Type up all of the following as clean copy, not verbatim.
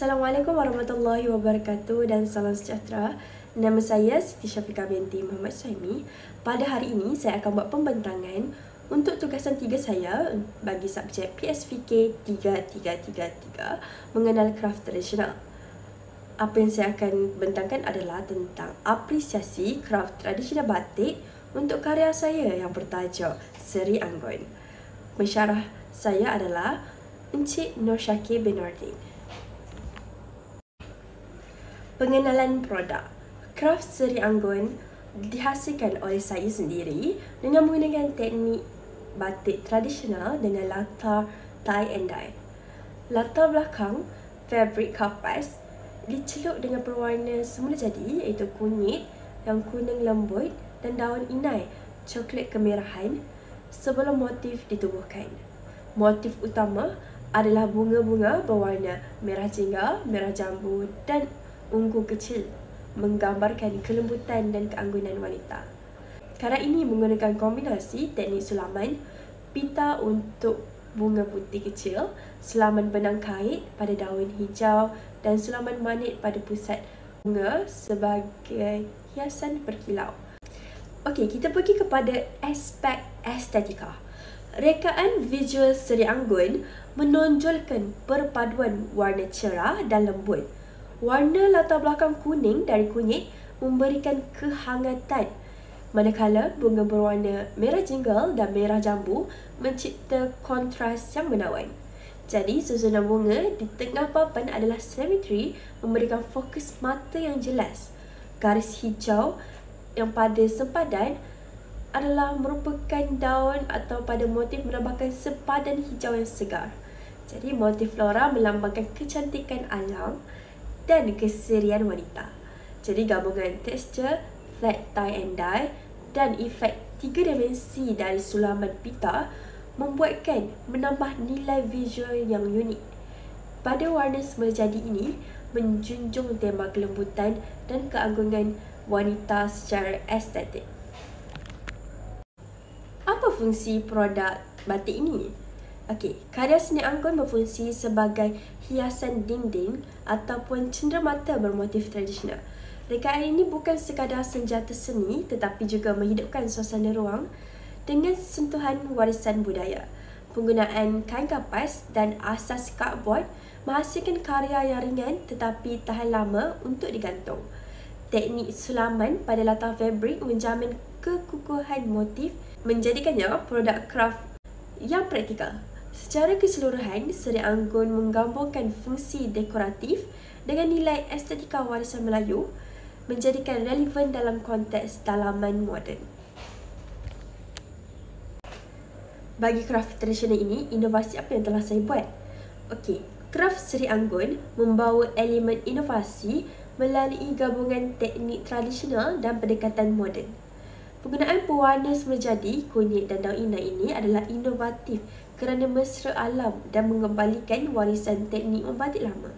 Assalamualaikum warahmatullahi wabarakatuh dan salam sejahtera. Nama saya Siti Syafiqah binti Muhammad Suhaimi. Pada hari ini saya akan buat pembentangan untuk tugasan 3 saya bagi subjek PSVK 3333 mengenal kraft tradisional. Apa yang saya akan bentangkan adalah tentang apresiasi kraft tradisional batik untuk karya saya yang bertajuk Seri Anggun. Pensyarah saya adalah Encik Nur Syakir bin Nordin. Pengenalan produk. Kraft Seri Anggun dihasilkan oleh saya sendiri dengan menggunakan teknik batik tradisional dengan latar tie and dye. Latar belakang fabric kapas dicelup dengan berwarna semula jadi iaitu kunyit yang kuning lembut dan daun inai coklat kemerahan sebelum motif ditubuhkan. Motif utama adalah bunga-bunga berwarna merah jingga, merah jambu dan ungu kecil menggambarkan kelembutan dan keanggunan wanita. Karya ini menggunakan kombinasi teknik sulaman pita untuk bunga putih kecil, sulaman benang kait pada daun hijau dan sulaman manit pada pusat bunga sebagai hiasan berkilau. Okey, kita pergi kepada aspek estetika. Rekaan visual Seri Anggun menonjolkan perpaduan warna cerah dan lembut. Warna latar belakang kuning dari kunyit memberikan kehangatan, manakala bunga berwarna merah jinggal dan merah jambu mencipta kontras yang menawan. Jadi, susunan bunga di tengah papan adalah simetri, memberikan fokus mata yang jelas. Garis hijau yang pada sempadan adalah merupakan daun atau pada motif menambahkan sempadan hijau yang segar. Jadi, motif flora melambangkan kecantikan alam dan keserian wanita. Jadi, gabungan tekstur, flat tie and dye dan efek 3 dimensi dari sulaman pita membuatkan menambah nilai visual yang unik. Pada warna semula jadi ini menjunjung tema kelembutan dan keanggunan wanita secara estetik. Apa fungsi produk batik ini? Okey, karya seni Anggun berfungsi sebagai hiasan dinding ataupun cenderamata bermotif tradisional. Rekaan ini bukan sekadar senjata seni tetapi juga menghidupkan suasana ruang dengan sentuhan warisan budaya. Penggunaan kain kapas dan asas kardboard menghasilkan karya yang ringan tetapi tahan lama untuk digantung. Teknik sulaman pada latar fabrik menjamin kekukuhan motif, menjadikannya produk kraft yang praktikal. Secara keseluruhan, Seri Anggun menggabungkan fungsi dekoratif dengan nilai estetika warisan Melayu, menjadikan relevan dalam konteks dalaman moden. Bagi kraft tradisional ini, inovasi apa yang telah saya buat? Okey, kraft Seri Anggun membawa elemen inovasi melalui gabungan teknik tradisional dan pendekatan moden. Penggunaan pewarna semula jadi, kunyit dan daun inai ini adalah inovatif kerana mesra alam dan mengembalikan warisan teknik membatik lama.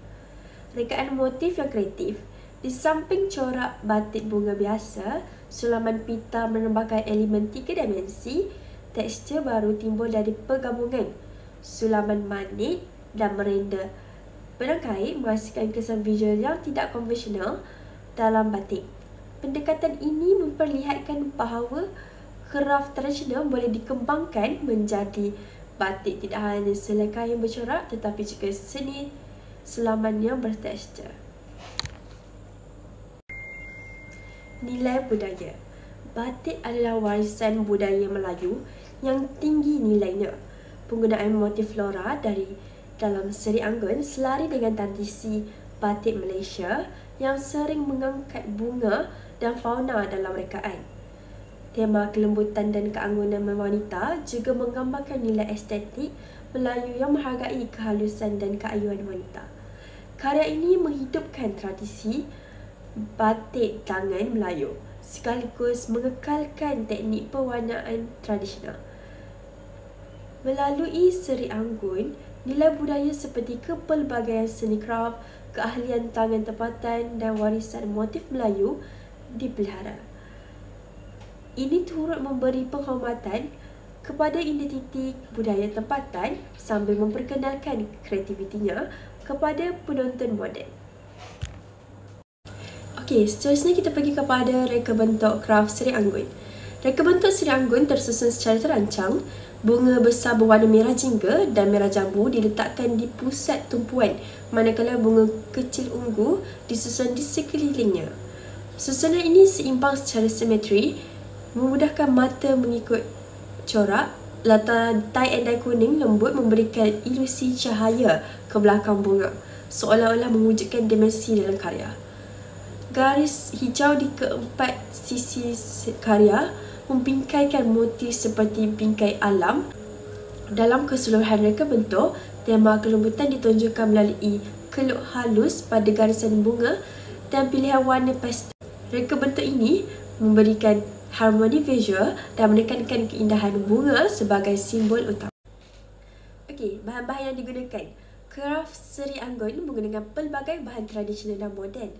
Rekaan motif yang kreatif. Di samping corak batik bunga biasa, sulaman pita menambahkan elemen 3 dimensi. Tekstur baru timbul dari pergabungan sulaman manit dan merenda. Benang kait menghasilkan kesan visual yang tidak konvensional dalam batik. Pendekatan ini memperlihatkan bahawa kraft tradisional boleh dikembangkan menjadi batik tidak hanya selai kain bercorak tetapi juga seni sulaman yang bertekstur. Nilai budaya. Batik adalah warisan budaya Melayu yang tinggi nilainya. Penggunaan motif flora dari dalam Seri Anggun selari dengan tradisi batik Malaysia yang sering mengangkat bunga dan fauna dalam rekaan. Tema kelembutan dan keanggunan wanita juga menggambarkan nilai estetik Melayu yang menghargai kehalusan dan keayuan wanita. Karya ini menghidupkan tradisi batik tangan Melayu sekaligus mengekalkan teknik pewarnaan tradisional. Melalui Seri Anggun, nilai budaya seperti kepelbagaian seni kraft, keahlian tangan tempatan dan warisan motif Melayu dipelihara. Ini turut memberi penghormatan kepada identiti budaya tempatan sambil memperkenalkan kreativitinya kepada penonton moden. Okey, seterusnya kita pergi kepada reka bentuk kraft Seri Anggun. Reka bentuk Seri Anggun tersusun secara terancang. Bunga besar berwarna merah jingga dan merah jambu diletakkan di pusat tumpuan, manakala bunga kecil ungu disusun di sekelilingnya. Susunan ini seimbang secara simetri, memudahkan mata mengikut corak. Latar tie and dye kuning lembut memberikan ilusi cahaya ke belakang bunga, seolah-olah mewujudkan dimensi dalam karya. Garis hijau di keempat sisi karya membingkaikan motif seperti bingkai alam. Dalam keseluruhan reka bentuk, tema kelembutan ditunjukkan melalui keluk halus pada garisan bunga dan pilihan warna pastel. Reka bentuk ini memberikan harmoni visual dan menekankan keindahan bunga sebagai simbol utama. Okey, bahan-bahan yang digunakan. Kraft Seri Anggun menggunakan pelbagai bahan tradisional dan moden.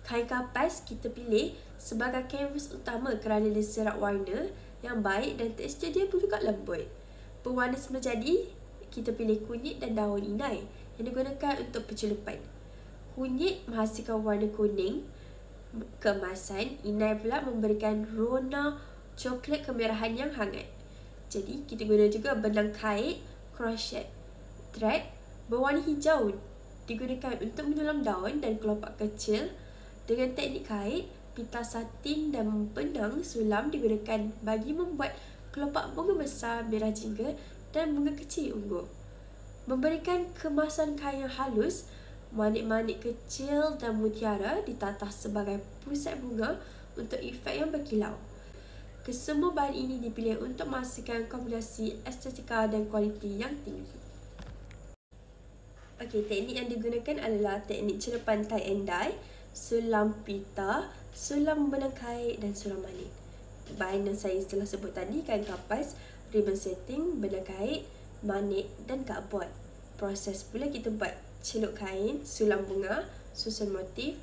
Kain kapas kita pilih sebagai kanvas utama kerana dia serat warna yang baik dan tekstur dia pun juga lembut. Pewarna semula jadi, kita pilih kunyit dan daun inai yang digunakan untuk pencelupan. Kunyit menghasilkan warna kuning keemasan, inai pula memberikan rona coklat kemerahan yang hangat. Jadi kita guna juga benang kait crochet thread berwarna hijau digunakan untuk menyulam daun dan kelopak kecil. Dengan teknik kait, pita satin dan benang sulam digunakan bagi membuat kelopak bunga besar merah jingga dan bunga kecil ungu. Memberikan kemasan kain yang halus, manik-manik kecil dan mutiara ditatah sebagai pusat bunga untuk efek yang berkilau. Kesemua bahan ini dipilih untuk menghasilkan kombinasi estetika dan kualiti yang tinggi. Okey, teknik yang digunakan adalah teknik celupan tie and dye, sulam pita, sulam benang kait dan sulam manik. Bahan yang saya telah sebut tadi, kain kapas, ribbon setting, benang kait, manik dan cardboard. Proses pula kita buat celuk kain, sulam bunga, susun motif.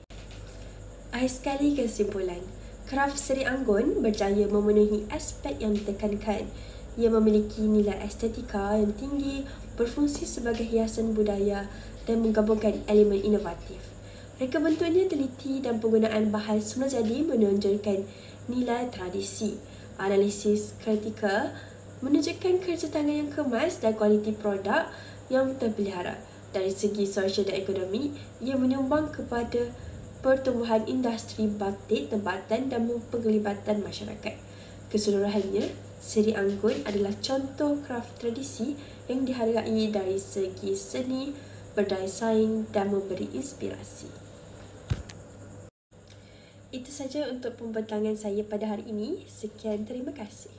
Akhir sekali kesimpulan. Kraft Seri Anggun berjaya memenuhi aspek yang ditekankan. Ia memiliki nilai estetika yang tinggi, berfungsi sebagai hiasan budaya dan menggabungkan elemen inovatif. Reka bentuknya teliti dan penggunaan bahan semula jadi menonjolkan nilai tradisi. Analisis kritikal menunjukkan kerja tangan yang kemas dan kualiti produk yang terpelihara. Dari segi sosial dan ekonomi, ia menyumbang kepada pertumbuhan industri batik tempatan dan penglibatan masyarakat. Keseluruhannya, Seri Anggun adalah contoh kraft tradisi yang dihargai dari segi seni, berdaya saing dan memberi inspirasi. Itu saja untuk pembentangan saya pada hari ini. Sekian, terima kasih.